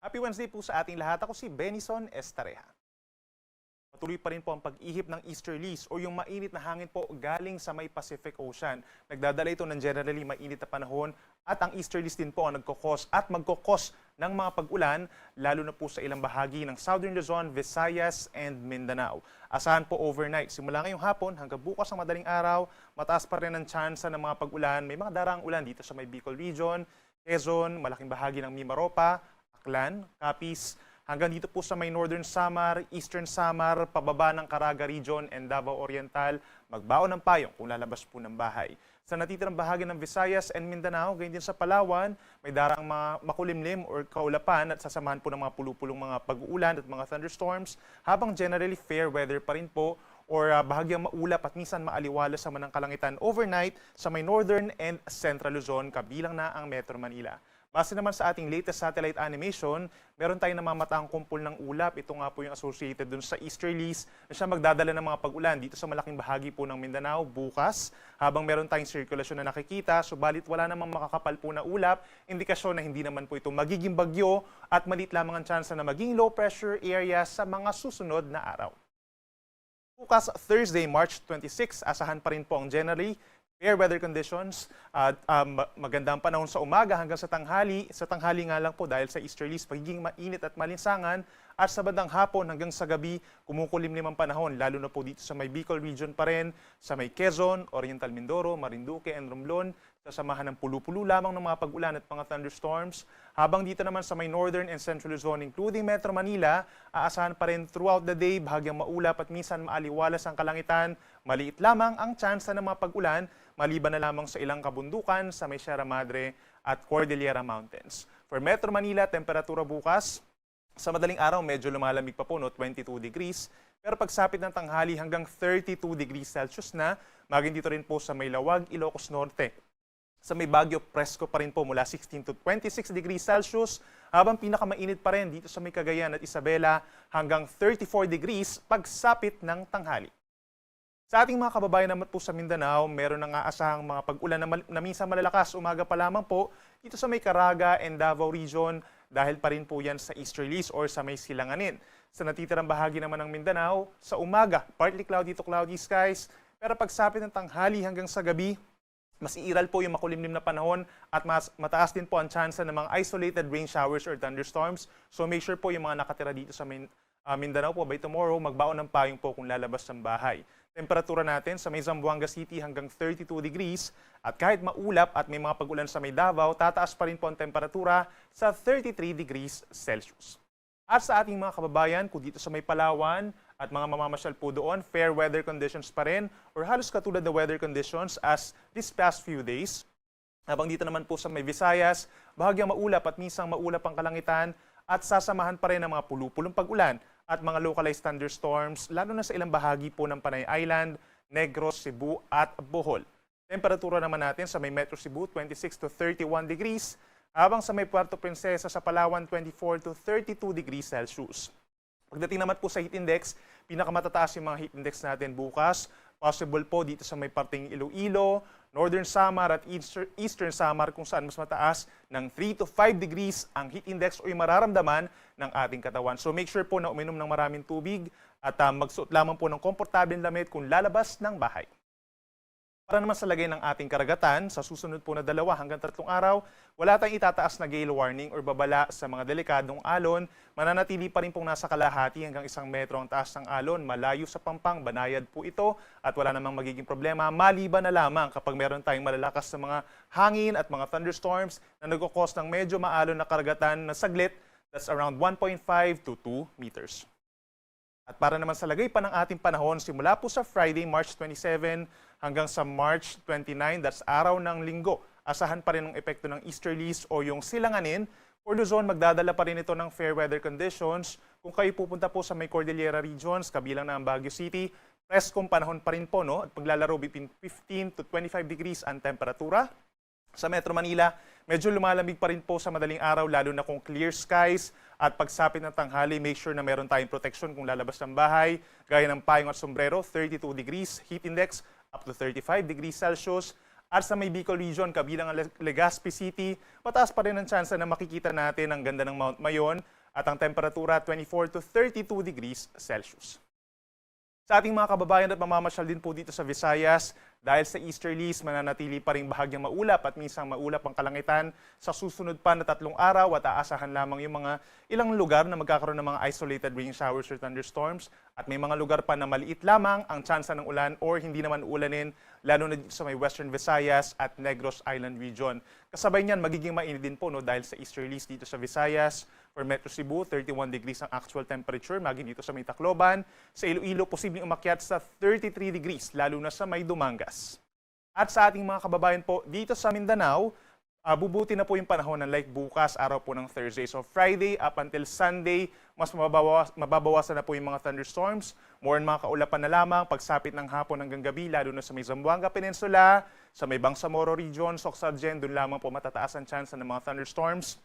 Happy Wednesday po sa ating lahat. Ako si Benison Estareja. Patuloy pa rin po ang pag-ihip ng easterlies o yung mainit na hangin po galing sa may Pacific Ocean. Nagdadala ito ng generally mainit na panahon at ang easterlies din po ang nagkokos at magkokos ng mga pag-ulan lalo na po sa ilang bahagi ng Southern Luzon, Visayas and Mindanao. Asahan po overnight. Simula ngayong hapon hanggang bukas ang madaling araw, mataas pa rin ang tsansa ng mga pag-ulan. May mga daraang ulan dito sa may Bicol Region, Quezon, malaking bahagi ng Mimaropa, Aklan, Capiz, hanggang dito po sa may Northern Samar, Eastern Samar, pababa ng Caraga Region and Davao Oriental, magbaon ng payong kung lalabas po ng bahay. Sa natitirang bahagi ng Visayas and Mindanao, ganyan din sa Palawan, may daraang mga makulimlim or kaulapan at sasamahan po ng mga pulupulong mga pag-uulan at mga thunderstorms, habang generally fair weather pa rin po or bahagyang maulap at minsan maaliwala sa manang kalangitan overnight sa may Northern and Central Luzon, kabilang na ang Metro Manila. Base naman sa ating latest satellite animation, meron tayong namamataang kumpol ng ulap. Ito nga po yung associated dun sa easterlies na siya magdadala ng mga pag-ulan dito sa malaking bahagi po ng Mindanao bukas. Habang meron tayong sirkulasyon na nakikita, subalit wala namang makakapal po na ulap, indikasyon na hindi naman po ito magiging bagyo at maliit lamang ang tsansa na maging low pressure area sa mga susunod na araw. Bukas, Thursday, March 26, asahan pa rin po ang generally fair weather conditions at magandang panahon sa umaga hanggang sa tanghali. Sa tanghali nga lang po dahil sa easterlies, pagiging mainit at malinsangan. At sa bandang hapon hanggang sa gabi, kumukulimlim ang panahon, lalo na po dito sa may Bicol Region pa rin, sa may Quezon, Oriental Mindoro, Marinduque, and Romblon, sasamahan ng pulu-pulu lamang ng mga pag-ulan at mga thunderstorms. Habang dito naman sa may Northern and Central Luzon, including Metro Manila, aasahan pa rin throughout the day, bahagyang maulap at minsan maaliwalas ang kalangitan. Maliit lamang ang tsansa ng mga pag-ulan, maliban na lamang sa ilang kabundukan sa may Sierra Madre at Cordillera Mountains. For Metro Manila, temperatura bukas, sa madaling araw, medyo lumalamig pa po, 22 degrees. Pero pagsapit ng tanghali hanggang 32 degrees Celsius na, maging dito rin po sa may Lawag, Ilocos Norte. Sa may Baguio, presko pa rin po mula 16 to 26 degrees Celsius, habang pinakamainit pa rin dito sa may Cagayan at Isabela hanggang 34 degrees pagsapit ng tanghali. Sa ating mga kababayan naman po sa Mindanao, meron nang aasahang mga pag-ulan na minsan malalakas umaga pa lamang po dito sa may Caraga and Davao Region dahil pa rin po yan sa easterlies or sa may silanganin. Sa natitirang bahagi naman ng Mindanao, sa umaga, partly cloudy to cloudy skies, pero pagsapit ng tanghali hanggang sa gabi, mas iiral po yung makulimlim na panahon at mas mataas din po ang tsansa ng mga isolated rain showers or thunderstorms. So make sure po yung mga nakatira dito sa Mindanao po by tomorrow, magbaon ng payong po kung lalabas ng bahay. Temperatura natin sa may Zamboanga City hanggang 32 degrees at kahit maulap at may mga pag-ulan sa may Davao, tataas pa rin po ang temperatura sa 33 degrees Celsius. At sa ating mga kababayan, kung dito sa may Palawan at mga mamamasyal po doon, fair weather conditions pa rin or halos katulad na weather conditions as this past few days. Habang dito naman po sa may Visayas, bahagyang maulap at minsang maulap ang kalangitan at sasamahan pa rin ng mga pulupulong pag-ulan at mga localized thunderstorms, lalo na sa ilang bahagi po ng Panay Island, Negros, Cebu at Bohol. Temperatura naman natin sa may Metro Cebu, 26 to 31 degrees, habang sa may Puerto Princesa sa Palawan, 24 to 32 degrees Celsius. Pagdating naman po sa heat index, pinakamatataas yung mga heat index natin bukas. Possible po dito sa may parting Iloilo, Northern Samar at Eastern Samar kung saan mas mataas ng 3 to 5 degrees ang heat index o yung mararamdaman ng ating katawan. So make sure po na uminom ng maraming tubig at magsuot lamang po ng komportableng damit kung lalabas ng bahay. Para naman sa lagay ng ating karagatan, sa susunod po na 2 hanggang 3 araw, wala tayong itataas na gale warning or babala sa mga delikadong alon. Mananatili pa rin pong nasa kalahati hanggang 1 metro ang taas ng alon. Malayo sa Pampang, Banayad po ito at wala namang magiging problema. Maliban na lamang kapag meron tayong malalakas sa mga hangin at mga thunderstorms na nagkukos ng medyo maalon na karagatan na saglit, that's around 1.5 to 2 meters. At para naman sa lagay pa ng ating panahon, simula po sa Friday, March 27 hanggang sa March 29, that's araw ng linggo, asahan pa rin ang epekto ng easterlies o yung silanganin. For Luzon, magdadala pa rin ito ng fair weather conditions. Kung kayo pupunta po sa may Cordillera regions, kabilang na ang Baguio City, preskong panahon pa rin po, no? At paglalaro between 15 to 25 degrees ang temperatura. Sa Metro Manila, medyo lumalamig pa rin po sa madaling araw, lalo na kung clear skies at pagsapit ng tanghali, make sure na meron tayong protection kung lalabas ng bahay, gaya ng payong at sombrero, 32 degrees, heat index up to 35 degrees Celsius. At sa may Bicol region, kabilang ang Legazpi City, mataas pa rin ang tsansa na makikita natin ang ganda ng Mount Mayon at ang temperatura 24 to 32 degrees Celsius. Sa ating mga kababayan at mamamasyal din po dito sa Visayas, dahil sa easterlies, mananatili pa rin bahagyang maulap at minsang maulap ang kalangitan sa susunod pa na 3 araw at aasahan lamang yung mga ilang lugar na magkakaroon ng mga isolated rain showers or thunderstorms at may mga lugar pa na maliit lamang ang tsansa ng ulan or hindi naman ulanin lalo na dito sa may Western Visayas at Negros Island region. Kasabay niyan, magiging mainit din po dahil sa easterlies dito sa Visayas. For Metro Cebu, 31 degrees ang actual temperature, maging dito sa may Tacloban. Sa Iloilo, posibleng umakyat sa 33 degrees, lalo na sa may Dumangas. At sa ating mga kababayan po, dito sa Mindanao, bubuti na po yung panahon ng like bukas, araw po ng Thursday. So Friday up until Sunday, mas mababawasan na po yung mga thunderstorms. More on mga kaulapan na lamang, pagsapit ng hapon hanggang gabi, lalo na sa may Zamboanga Peninsula, sa may Bangsamoro Region, Socsalgen, doon lamang po matataas ang chance ng mga thunderstorms.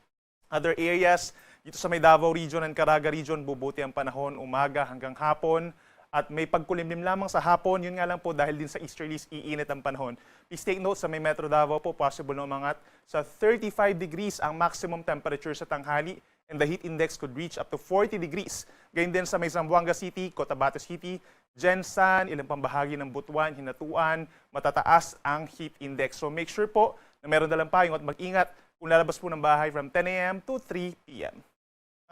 Other areas, dito sa may Davao Region and Caraga Region, bubuti ang panahon umaga hanggang hapon. At may pagkulimlim lamang sa hapon, yun nga lang po dahil din sa easterlies, iinit ang panahon. Please take note sa may Metro Davao po, possible na umangat sa 35 degrees ang maximum temperature sa tanghali and the heat index could reach up to 40 degrees. Gayun din sa may Zamboanga City, Cotabato City, Jensan, ilang pambahagi ng Butuan, Hinatuan, matataas ang heat index. So make sure po na meron dalang payong at mag-ingat kung lalabas po ng bahay from 10 a.m. to 3 p.m.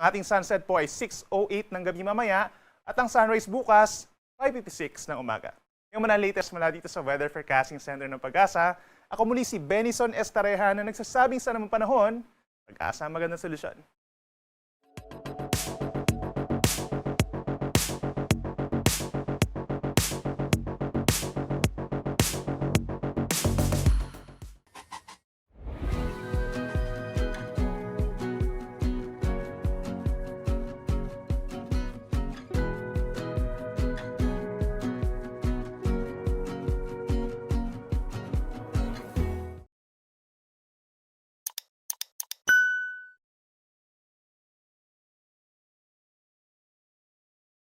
Ang ating sunset po ay 6:08 ng gabi mamaya at ang sunrise bukas, 5:56 ng umaga. Yung mga latest mula dito sa Weather Forecasting Center ng Pag-asa, ako muli si Benison Estareha na nagsasabing sa namang panahon, Pag-asa, magandang solusyon.